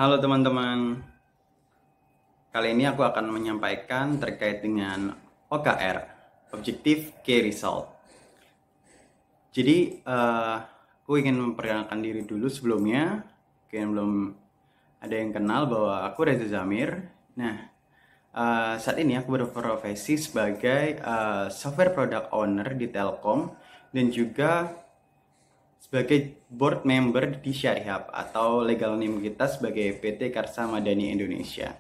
Halo teman-teman, kali ini aku akan menyampaikan terkait dengan OKR, Objective Key Result. Jadi, aku ingin memperkenalkan diri dulu sebelumnya, mungkin belum ada yang kenal bahwa aku Reza Zamir. Nah, saat ini aku berprofesi sebagai Software Product Owner di Telkom dan juga sebagai board member di Syarihab atau legal name kita sebagai PT Karsa Madani Indonesia.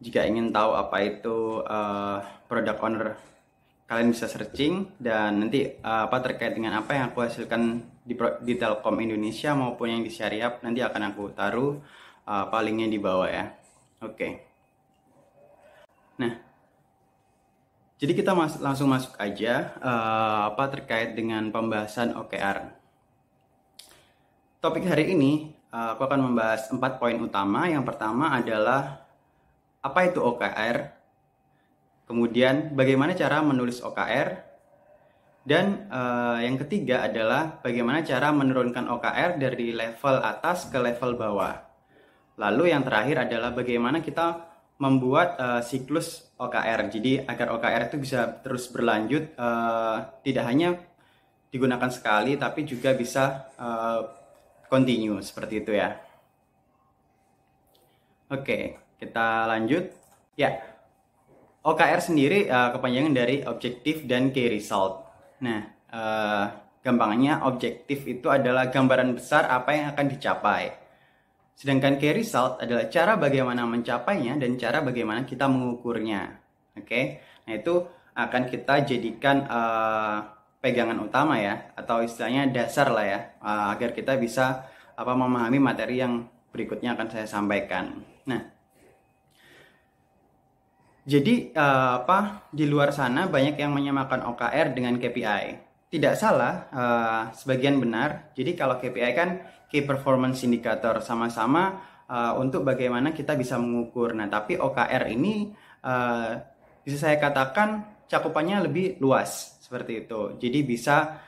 Jika ingin tahu apa itu product owner, kalian bisa searching dan nanti apa terkait dengan apa yang aku hasilkan di Telkom Indonesia maupun yang di Syarihab nanti akan aku taruh linknya di bawah ya. Oke. Nah, jadi kita langsung masuk aja apa terkait dengan pembahasan OKR. Topik hari ini aku akan membahas 4 poin utama. Yang pertama adalah apa itu OKR, kemudian bagaimana cara menulis OKR, dan yang ketiga adalah bagaimana cara menurunkan OKR dari level atas ke level bawah. Lalu yang terakhir adalah bagaimana kita membuat siklus OKR, jadi agar OKR itu bisa terus berlanjut, tidak hanya digunakan sekali tapi juga bisa continue seperti itu ya. Oke, kita lanjut ya. OKR sendiri kepanjangan dari Objective dan Key Result. Nah, gampangnya objektif itu adalah gambaran besar apa yang akan dicapai. Sedangkan key result adalah cara bagaimana mencapainya dan cara bagaimana kita mengukurnya. Oke, nah itu akan kita jadikan pegangan utama ya, atau istilahnya dasar lah ya, agar kita bisa memahami materi yang berikutnya akan saya sampaikan. Nah, jadi di luar sana banyak yang menyamakan OKR dengan KPI. Tidak salah, sebagian benar. Jadi kalau KPI kan Key Performance Indicator, sama-sama untuk bagaimana kita bisa mengukur. Nah, tapi OKR ini bisa saya katakan cakupannya lebih luas seperti itu. Jadi bisa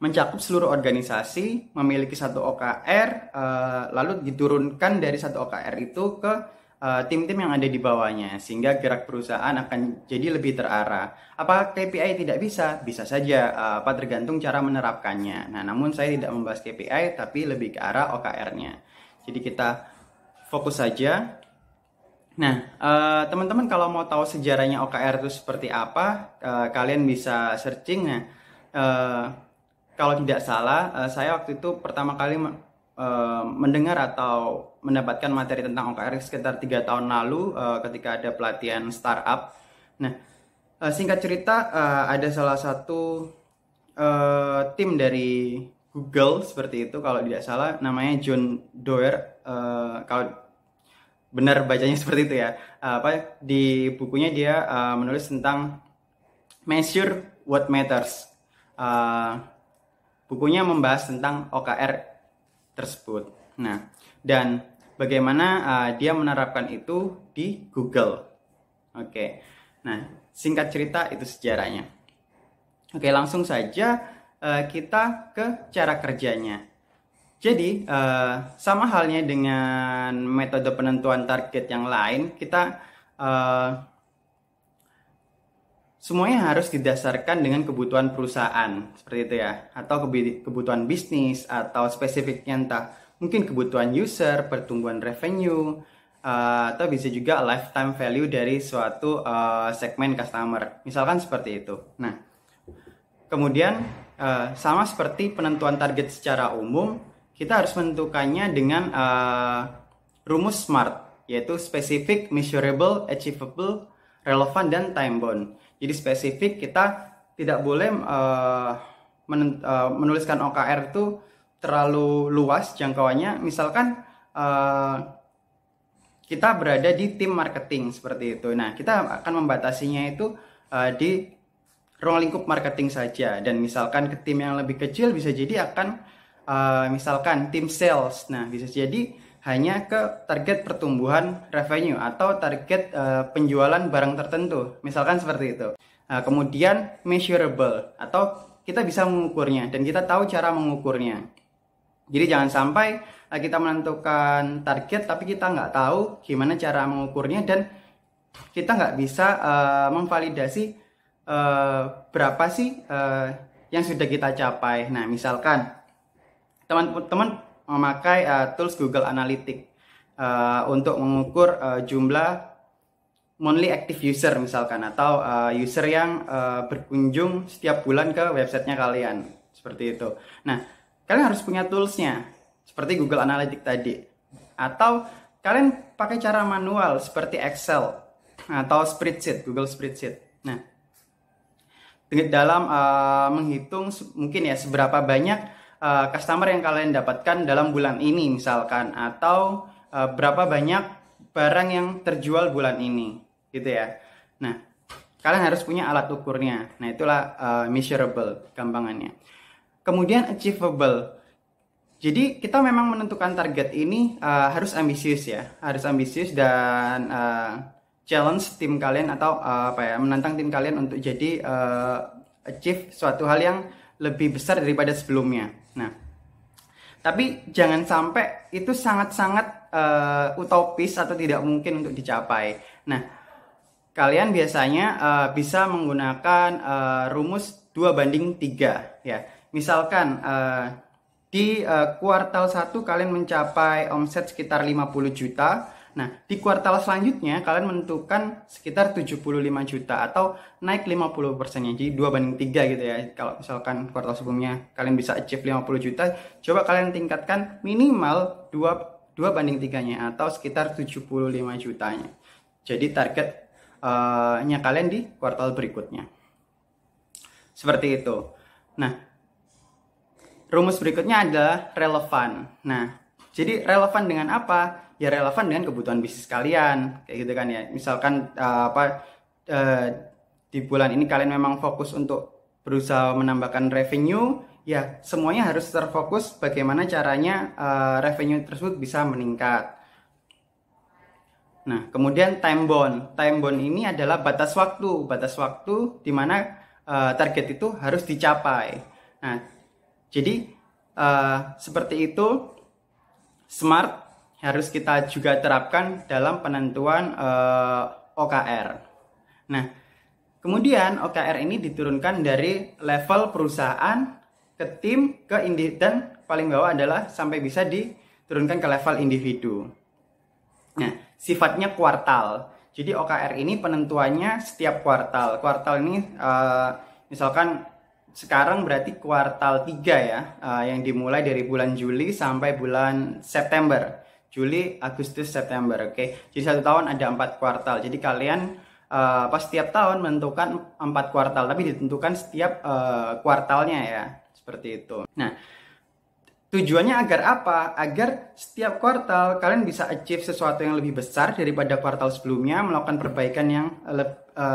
mencakup seluruh organisasi, memiliki satu OKR, lalu diturunkan dari satu OKR itu ke tim-tim yang ada di bawahnya, sehingga gerak perusahaan akan jadi lebih terarah. Apa KPI tidak bisa? Bisa saja, tergantung cara menerapkannya. Nah, namun saya tidak membahas KPI, tapi lebih ke arah OKR-nya. Jadi kita fokus saja. Nah, teman-teman kalau mau tahu sejarahnya OKR itu seperti apa, kalian bisa searching. Nah, kalau tidak salah, saya waktu itu pertama kali mendengar atau mendapatkan materi tentang OKR sekitar 3 tahun lalu ketika ada pelatihan startup. Nah, singkat cerita ada salah satu tim dari Google seperti itu, kalau tidak salah namanya John Doerr, kalau benar bacanya seperti itu ya. Di bukunya dia menulis tentang Measure What Matters. Bukunya membahas tentang OKR tersebut. Nah, dan bagaimana dia menerapkan itu di Google. Oke. Nah, singkat cerita itu sejarahnya. Oke, langsung saja kita ke cara kerjanya. Jadi, sama halnya dengan metode penentuan target yang lain, kita semuanya harus didasarkan dengan kebutuhan perusahaan, seperti itu ya, atau kebutuhan bisnis, atau spesifiknya entah mungkin kebutuhan user, pertumbuhan revenue, atau bisa juga lifetime value dari suatu segmen customer, misalkan seperti itu. Nah, kemudian sama seperti penentuan target secara umum, kita harus menentukannya dengan rumus SMART, yaitu specific, measurable, achievable, relevant, dan time bound. Jadi spesifik, kita tidak boleh menuliskan OKR itu terlalu luas jangkauannya. Misalkan kita berada di tim marketing seperti itu. Nah, kita akan membatasinya itu di ruang lingkup marketing saja. Dan misalkan ke tim yang lebih kecil bisa jadi akan misalkan tim sales. Nah, bisa jadi hanya ke target pertumbuhan revenue atau target penjualan barang tertentu, misalkan seperti itu. Kemudian measurable, atau kita bisa mengukurnya dan kita tahu cara mengukurnya. Jadi jangan sampai kita menentukan target tapi kita nggak tahu gimana cara mengukurnya, dan kita nggak bisa memvalidasi berapa sih yang sudah kita capai. Nah, misalkan teman-teman memakai tools Google Analytics untuk mengukur jumlah monthly active user misalkan, atau user yang berkunjung setiap bulan ke websitenya kalian, seperti itu. Nah, kalian harus punya toolsnya seperti Google Analytics tadi, atau kalian pakai cara manual seperti Excel atau spreadsheet, Google Spreadsheet. Nah, dalam menghitung mungkin ya seberapa banyak customer yang kalian dapatkan dalam bulan ini misalkan, atau berapa banyak barang yang terjual bulan ini gitu ya. Nah, kalian harus punya alat ukurnya. Nah, itulah measurable gampangannya. Kemudian achievable. Jadi kita memang menentukan target ini harus ambisius ya, harus ambisius dan challenge tim kalian, atau menantang tim kalian untuk jadi achieve suatu hal yang lebih besar daripada sebelumnya. Nah, tapi jangan sampai itu sangat-sangat utopis atau tidak mungkin untuk dicapai. Nah, kalian biasanya bisa menggunakan rumus 2:3 ya. Misalkan di kuartal 1 kalian mencapai omset sekitar 50 juta. Nah, di kuartal selanjutnya kalian menentukan sekitar 75 juta atau naik 50%-nya. Jadi 2:3 gitu ya. Kalau misalkan kuartal sebelumnya kalian bisa achieve 50 juta, coba kalian tingkatkan minimal 2:3-nya atau sekitar 75 jutanya. Jadi targetnya kalian di kuartal berikutnya. Seperti itu. Nah, rumus berikutnya adalah relevan. Nah, jadi relevan dengan apa? Ya relevan dengan kebutuhan bisnis kalian, kayak gitu kan ya. Misalkan di bulan ini kalian memang fokus untuk berusaha menambahkan revenue, ya semuanya harus terfokus bagaimana caranya revenue tersebut bisa meningkat. Nah, kemudian time bound. Time bound ini adalah batas waktu di mana target itu harus dicapai. Nah, jadi seperti itu SMART harus kita juga terapkan dalam penentuan OKR. Nah, kemudian OKR ini diturunkan dari level perusahaan ke tim, ke individu, dan paling bawah adalah sampai bisa diturunkan ke level individu. Nah, sifatnya kuartal. Jadi OKR ini penentuannya setiap kuartal. Kuartal ini misalkan sekarang berarti kuartal 3 ya, yang dimulai dari bulan Juli sampai bulan September. Juli, Agustus, September, oke. Jadi 1 tahun ada 4 kuartal. Jadi kalian pas setiap tahun menentukan 4 kuartal, tapi ditentukan setiap kuartalnya ya, seperti itu. Nah, tujuannya agar apa? Agar setiap kuartal kalian bisa achieve sesuatu yang lebih besar daripada kuartal sebelumnya, melakukan perbaikan yang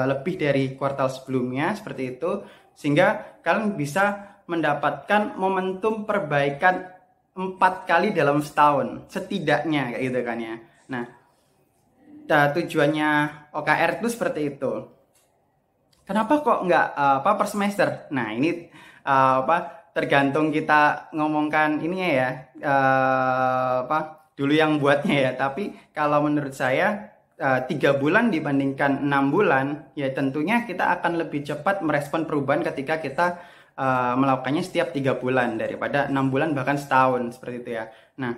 lebih dari kuartal sebelumnya, seperti itu. Sehingga kalian bisa mendapatkan momentum perbaikan 4 kali dalam setahun setidaknya, kayak gitu kan ya. Nah, tujuannya OKR itu seperti itu. Kenapa kok nggak per semester? Nah, ini tergantung kita ngomongkan ininya ya, dulu yang buatnya ya. Tapi kalau menurut saya 3 bulan dibandingkan 6 bulan, ya tentunya kita akan lebih cepat merespon perubahan ketika kita melakukannya setiap 3 bulan daripada 6 bulan bahkan setahun, seperti itu ya. Nah,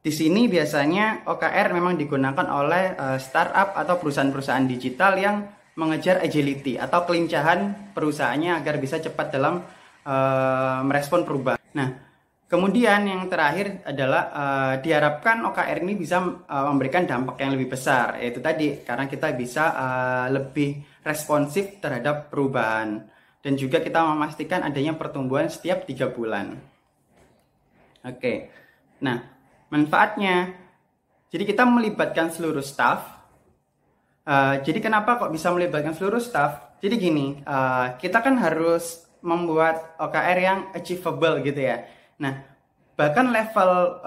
di sini biasanya OKR memang digunakan oleh startup atau perusahaan-perusahaan digital yang mengejar agility atau kelincahan perusahaannya agar bisa cepat dalam merespon perubahan. Nah, kemudian yang terakhir adalah diharapkan OKR ini bisa memberikan dampak yang lebih besar, yaitu tadi karena kita bisa lebih responsif terhadap perubahan. Dan juga kita memastikan adanya pertumbuhan setiap 3 bulan. Oke. Nah, manfaatnya. Jadi kita melibatkan seluruh staff. Jadi kenapa kok bisa melibatkan seluruh staff? Jadi gini, kita kan harus membuat OKR yang achievable gitu ya. Nah, bahkan level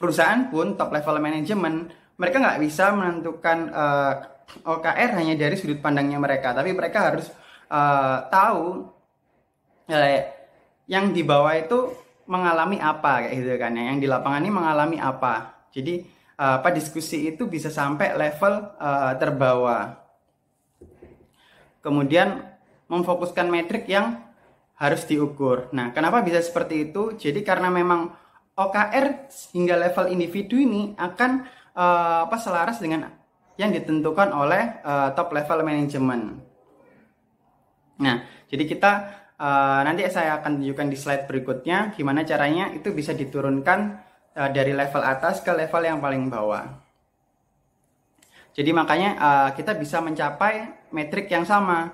perusahaan pun, top level manajemen, mereka nggak bisa menentukan OKR hanya dari sudut pandangnya mereka, tapi mereka harus tahu yang di bawah itu mengalami apa kayak gitu kan ya, yang di lapangan ini mengalami apa. Jadi diskusi itu bisa sampai level terbawah. Kemudian memfokuskan metrik yang harus diukur. Nah, kenapa bisa seperti itu? Jadi karena memang OKR hingga level individu ini akan selaras dengan yang ditentukan oleh top level management. Nah, jadi kita nanti saya akan tunjukkan di slide berikutnya gimana caranya itu bisa diturunkan dari level atas ke level yang paling bawah. Jadi makanya kita bisa mencapai metrik yang sama.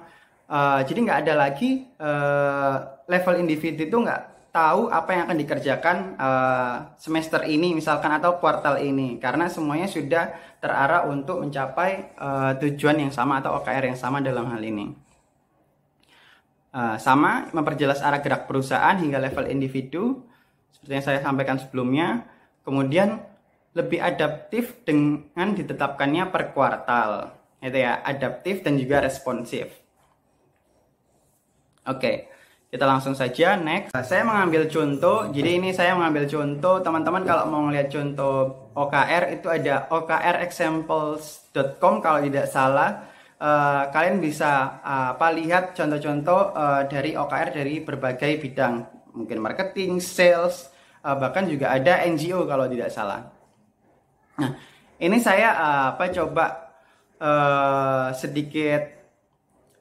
Jadi nggak ada lagi level individu itu nggak tahu apa yang akan dikerjakan semester ini misalkan atau kuartal ini, karena semuanya sudah terarah untuk mencapai tujuan yang sama atau OKR yang sama dalam hal ini. Sama memperjelas arah gerak perusahaan hingga level individu seperti yang saya sampaikan sebelumnya. Kemudian lebih adaptif dengan ditetapkannya per kuartal, itu ya, adaptif dan juga responsif. Oke, kita langsung saja next. Saya mengambil contoh, jadi ini saya mengambil contoh, teman-teman kalau mau melihat contoh OKR itu ada okrexamples.com kalau tidak salah. Kalian bisa lihat contoh-contoh dari OKR dari berbagai bidang, mungkin marketing, sales, bahkan juga ada NGO kalau tidak salah. Nah, ini saya coba sedikit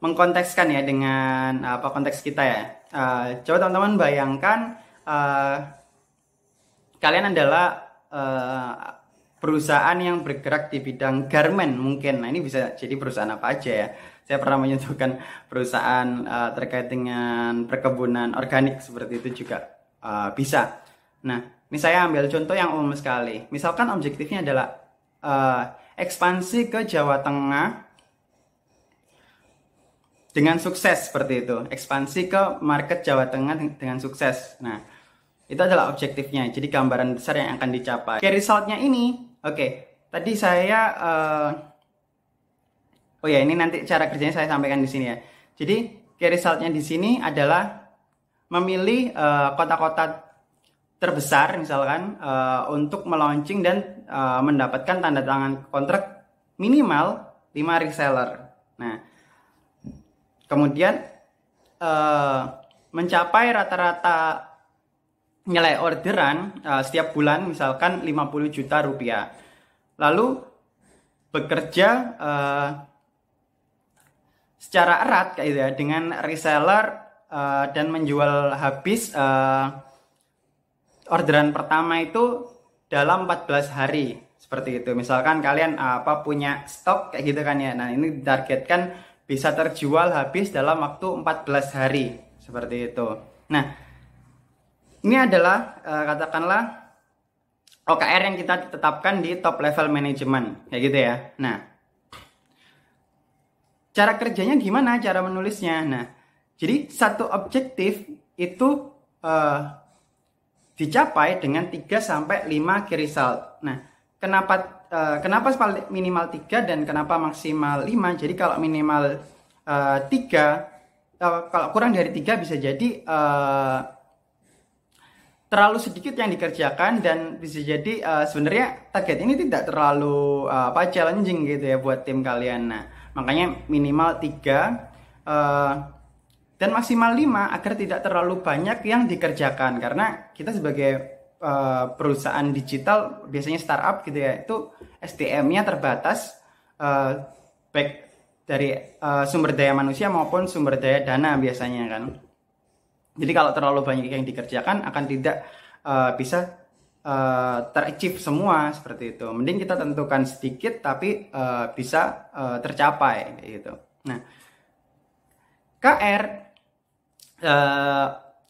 mengkontekskan ya dengan konteks kita ya. Coba teman-teman bayangkan kalian adalah perusahaan yang bergerak di bidang garment mungkin. Nah, ini bisa jadi perusahaan apa aja ya. Saya pernah menyentuhkan perusahaan terkait dengan perkebunan organik seperti itu juga bisa. Nah, ini saya ambil contoh yang umum sekali. Misalkan objektifnya adalah ekspansi ke Jawa Tengah dengan sukses seperti itu. Ekspansi ke market Jawa Tengah dengan sukses. Nah, itu adalah objektifnya. Jadi gambaran besar yang akan dicapai. Key resultnya ini, tadi saya ini nanti cara kerjanya saya sampaikan di sini ya. Jadi key resultnya di sini adalah memilih kota-kota terbesar misalkan untuk melaunching dan mendapatkan tanda tangan kontrak minimal 5 reseller. Nah, kemudian mencapai rata-rata nilai orderan setiap bulan misalkan 50 juta rupiah. Lalu bekerja secara erat kayak gitu ya dengan reseller dan menjual habis orderan pertama itu dalam 14 hari seperti itu. Misalkan kalian punya stok kayak gitu kan ya. Nah, ini ditargetkan bisa terjual habis dalam waktu 14 hari seperti itu. Nah, ini adalah katakanlah OKR yang kita tetapkan di top level management kayak gitu ya. Nah, cara kerjanya gimana? Cara menulisnya. Nah, jadi satu objektif itu dicapai dengan 3 sampai 5 key result. Nah, kenapa minimal 3 dan kenapa maksimal 5? Jadi kalau minimal 3, kalau kurang dari 3 bisa jadi terlalu sedikit yang dikerjakan, dan bisa jadi sebenarnya target ini tidak terlalu challenging gitu ya buat tim kalian. Nah, makanya minimal 3 dan maksimal 5 agar tidak terlalu banyak yang dikerjakan, karena kita sebagai perusahaan digital biasanya startup gitu ya, itu SDM-nya terbatas baik dari sumber daya manusia maupun sumber daya dana biasanya kan. Jadi kalau terlalu banyak yang dikerjakan akan tidak bisa ter-achieve semua seperti itu. Mending kita tentukan sedikit tapi bisa tercapai gitu. Nah, KR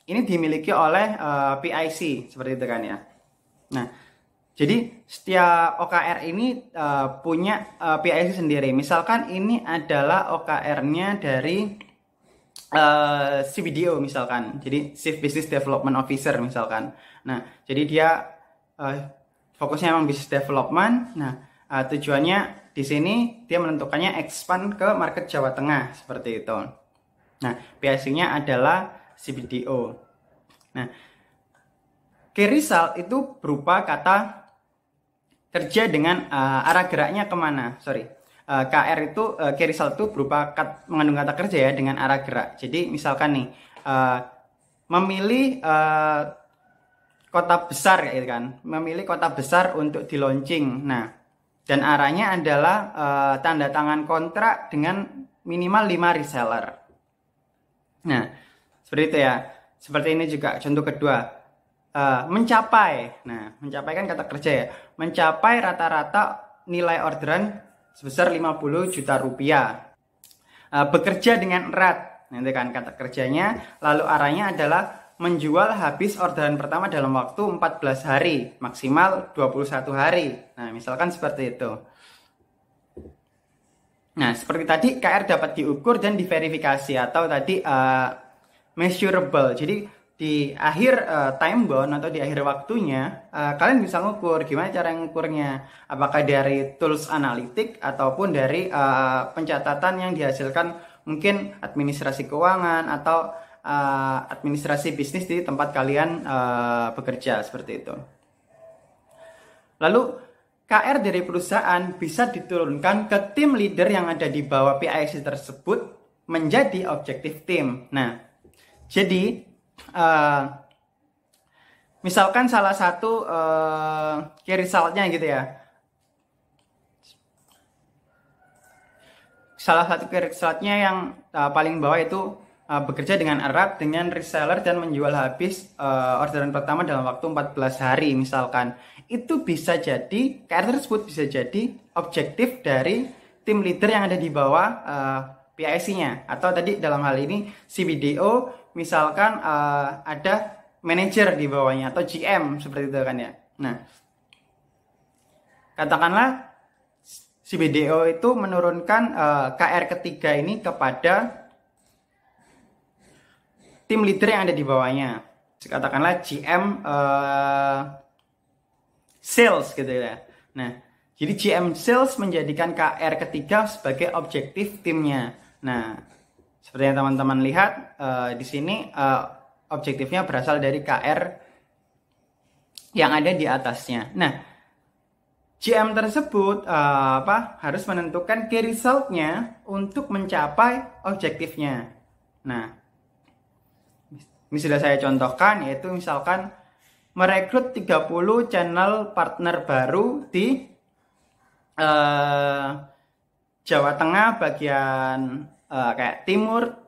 ini dimiliki oleh PIC seperti itu kan ya. Nah, jadi setiap OKR ini punya PIC sendiri. Misalkan ini adalah OKR-nya dari CBDO misalkan. Jadi Chief Business Development Officer misalkan. Nah, jadi dia fokusnya memang business development. Nah, tujuannya di sini dia menentukannya expand ke market Jawa Tengah seperti itu. Nah, PIC-nya adalah CBDO. Nah, key result itu berupa kata kerja dengan arah geraknya kemana. KR itu key result itu berupa mengandung kata kerja ya dengan arah gerak. Jadi misalkan nih memilih kota besar gitu kan, memilih kota besar untuk di launching. Nah, dan arahnya adalah tanda tangan kontrak dengan minimal 5 reseller. Nah, seperti itu ya. Seperti ini juga contoh kedua. Mencapai. Nah, mencapai kan kata kerja ya. Mencapai rata-rata nilai orderan sebesar 50 juta rupiah. Bekerja dengan erat. Nanti kan kata kerjanya. Lalu arahnya adalah menjual habis orderan pertama dalam waktu 14 hari. Maksimal 21 hari. Nah, misalkan seperti itu. Nah, seperti tadi KR dapat diukur dan diverifikasi atau tadi measurable. Jadi di akhir time bound atau di akhir waktunya kalian bisa ngukur. Gimana cara ngukurnya? Apakah dari tools analitik ataupun dari pencatatan yang dihasilkan mungkin administrasi keuangan atau administrasi bisnis di tempat kalian bekerja seperti itu. Lalu KR dari perusahaan bisa diturunkan ke tim leader yang ada di bawah PIC tersebut menjadi objektif tim. Nah, jadi misalkan salah satu key resultnya gitu ya. Salah satu key resultnya yang paling bawah itu bekerja dengan erat dengan reseller dan menjual habis orderan pertama dalam waktu 14 hari misalkan. Itu bisa jadi, KR tersebut bisa jadi objektif dari tim leader yang ada di bawah PIC-nya. Atau tadi dalam hal ini CBDO misalkan ada manajer di bawahnya atau GM seperti itu kan ya. Nah, katakanlah CBDO itu menurunkan KR ketiga ini kepada tim leader yang ada di bawahnya. Katakanlah GM sales gitu ya. Nah, jadi GM sales menjadikan KR ketiga sebagai objektif timnya. Nah, seperti yang teman-teman lihat di sini objektifnya berasal dari KR yang ada di atasnya. Nah, GM tersebut harus menentukan key result-nya untuk mencapai objektifnya. Nah, ini sudah saya contohkan, yaitu misalkan merekrut 30 channel partner baru di Jawa Tengah bagian kayak timur,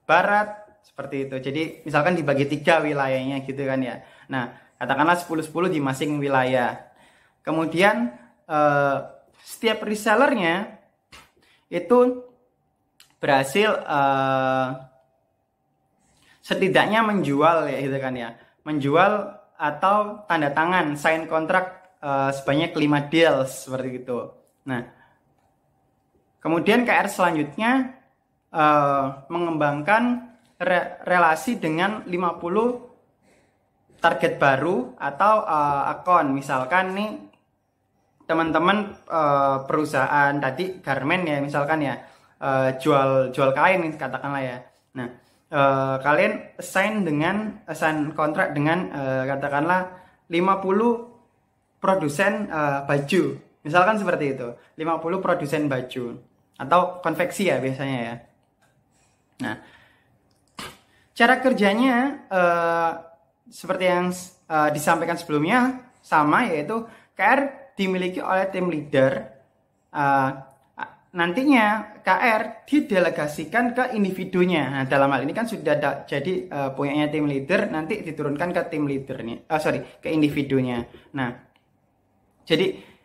barat, seperti itu. Jadi misalkan dibagi 3 wilayahnya gitu kan ya. Nah, katakanlah 10-10 di masing wilayah. Kemudian setiap resellernya itu berhasil setidaknya menjual ya gitu kan ya. Menjual atau tanda tangan sign kontrak sebanyak 5 deals seperti itu. Nah, kemudian KR selanjutnya mengembangkan relasi dengan 50 target baru atau akun. Misalkan nih teman-teman perusahaan tadi garment ya misalkan ya, jual kain katakanlah ya. Nah, kalian assign kontrak dengan katakanlah 50 produsen baju. Misalkan seperti itu. 50 produsen baju atau konveksi ya biasanya ya. Nah, cara kerjanya seperti yang disampaikan sebelumnya sama, yaitu KR dimiliki oleh tim leader. Nantinya KR didelegasikan ke individunya. Nah, dalam hal ini kan sudah jadi punyanya tim leader, nanti diturunkan ke tim leadernya, ke individunya. Nah, jadi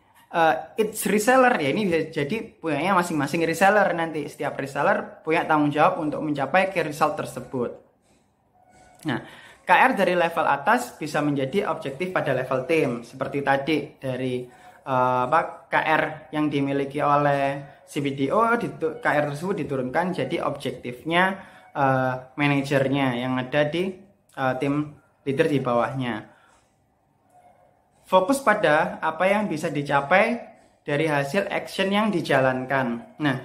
each reseller ya ini bisa jadi punyanya masing-masing reseller. Nanti setiap reseller punya tanggung jawab untuk mencapai key result tersebut. Nah, KR dari level atas bisa menjadi objektif pada level tim. Seperti tadi dari KR yang dimiliki oleh CBDO, KR tersebut diturunkan jadi objektifnya manajernya yang ada di tim leader di bawahnya. Fokus pada apa yang bisa dicapai dari hasil action yang dijalankan. Nah,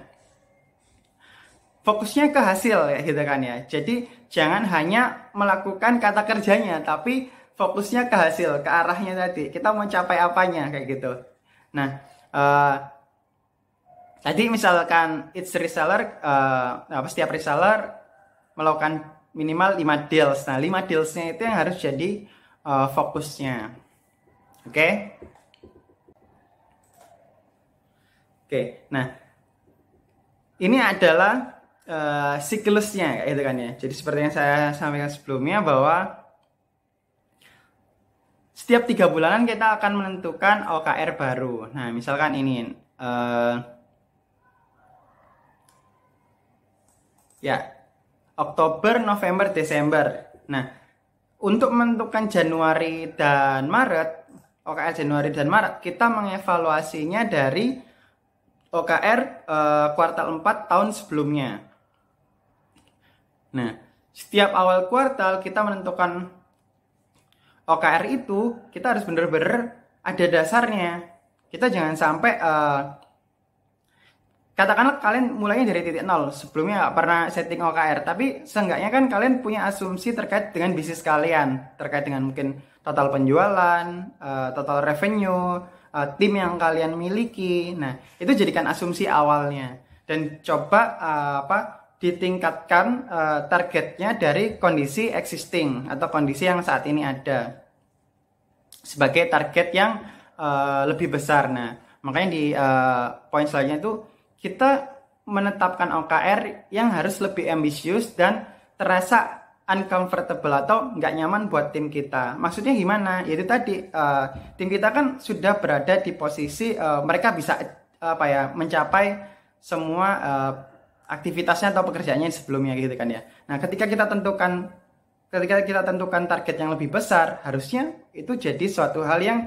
fokusnya ke hasil ya gitu kan ya. Jadi jangan hanya melakukan kata kerjanya, tapi fokusnya ke hasil, ke arahnya tadi. Kita mau capai apanya kayak gitu. Nah, eh, tadi misalkan each reseller, setiap reseller melakukan minimal 5 deals. Nah, 5 dealsnya itu yang harus jadi fokusnya. Oke? Oke, nah ini adalah siklusnya kayak gitu kan ya. Jadi seperti yang saya sampaikan sebelumnya bahwa setiap 3 bulanan kita akan menentukan OKR baru. Nah, misalkan ini ya Oktober, November, Desember. Nah, untuk menentukan Januari dan Maret, OKR Januari dan Maret, kita mengevaluasinya dari OKR kuartal 4 tahun sebelumnya. Nah, setiap awal kuartal kita menentukan OKR itu, kita harus benar-benar ada dasarnya. Kita jangan sampai katakanlah kalian mulainya dari titik nol, sebelumnya nggak pernah setting OKR, tapi seenggaknya kan kalian punya asumsi terkait dengan bisnis kalian, terkait dengan mungkin total penjualan, total revenue, tim yang kalian miliki. Nah, itu jadikan asumsi awalnya dan coba ditingkatkan targetnya dari kondisi existing atau kondisi yang saat ini ada sebagai target yang lebih besar. Nah, makanya di poin selanjutnya itu kita menetapkan OKR yang harus lebih ambisius dan terasa uncomfortable atau nggak nyaman buat tim kita. Maksudnya gimana? Yaitu tadi tim kita kan sudah berada di posisi mereka bisa mencapai semua aktivitasnya atau pekerjaannya sebelumnya gitu kan ya. Nah, ketika kita tentukan target yang lebih besar, harusnya itu jadi suatu hal yang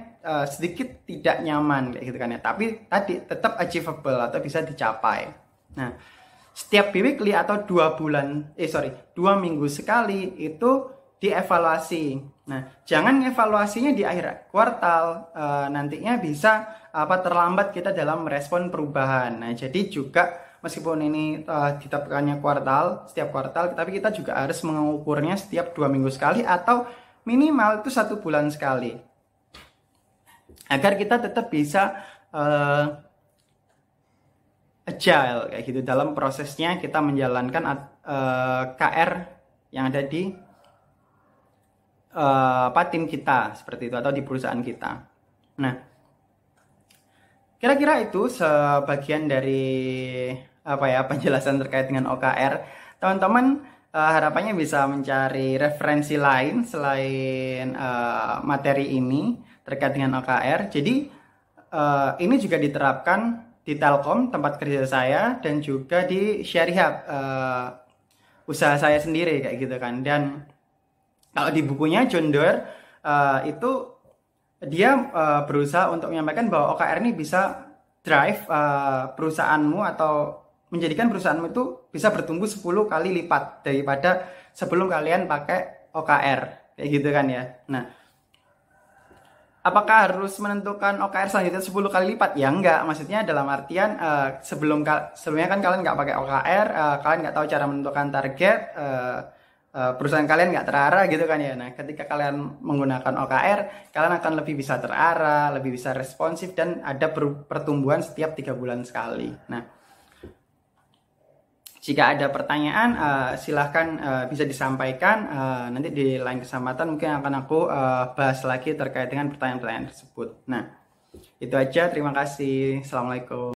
sedikit tidak nyaman kayak gitu kan ya. Tapi tadi tetap achievable atau bisa dicapai. Nah, setiap biweekly atau 2 minggu sekali itu dievaluasi. Nah, jangan evaluasinya di akhir kuartal, nantinya bisa terlambat kita dalam merespon perubahan. Nah, jadi juga meskipun ini ditekannya setiap kuartal, tapi kita juga harus mengukurnya setiap 2 minggu sekali atau minimal itu 1 bulan sekali. Agar kita tetap bisa agile kayak gitu dalam prosesnya kita menjalankan KR yang ada di tim kita seperti itu atau di perusahaan kita. Nah, kira-kira itu sebagian dari penjelasan terkait dengan OKR. Teman-teman harapannya bisa mencari referensi lain selain materi ini terkait dengan OKR. Jadi ini juga diterapkan di Telkom tempat kerja saya dan juga di Syarihab usaha saya sendiri kayak gitu kan. Dan kalau di bukunya John Doerr itu dia berusaha untuk menyampaikan bahwa OKR ini bisa drive perusahaanmu atau menjadikan perusahaanmu itu bisa bertumbuh 10 kali lipat daripada sebelum kalian pakai OKR kayak gitu kan ya. Nah, apakah harus menentukan OKR selanjutnya 10 kali lipat? Ya enggak, maksudnya dalam artian sebelumnya kan kalian nggak pakai OKR, kalian nggak tahu cara menentukan target, perusahaan kalian nggak terarah gitu kan ya. Nah, ketika kalian menggunakan OKR, kalian akan lebih bisa terarah, lebih bisa responsif dan ada pertumbuhan setiap 3 bulan sekali. Nah, jika ada pertanyaan silahkan bisa disampaikan, nanti di lain kesempatan mungkin akan aku bahas lagi terkait dengan pertanyaan-pertanyaan tersebut. Nah, itu aja, terima kasih. Assalamualaikum.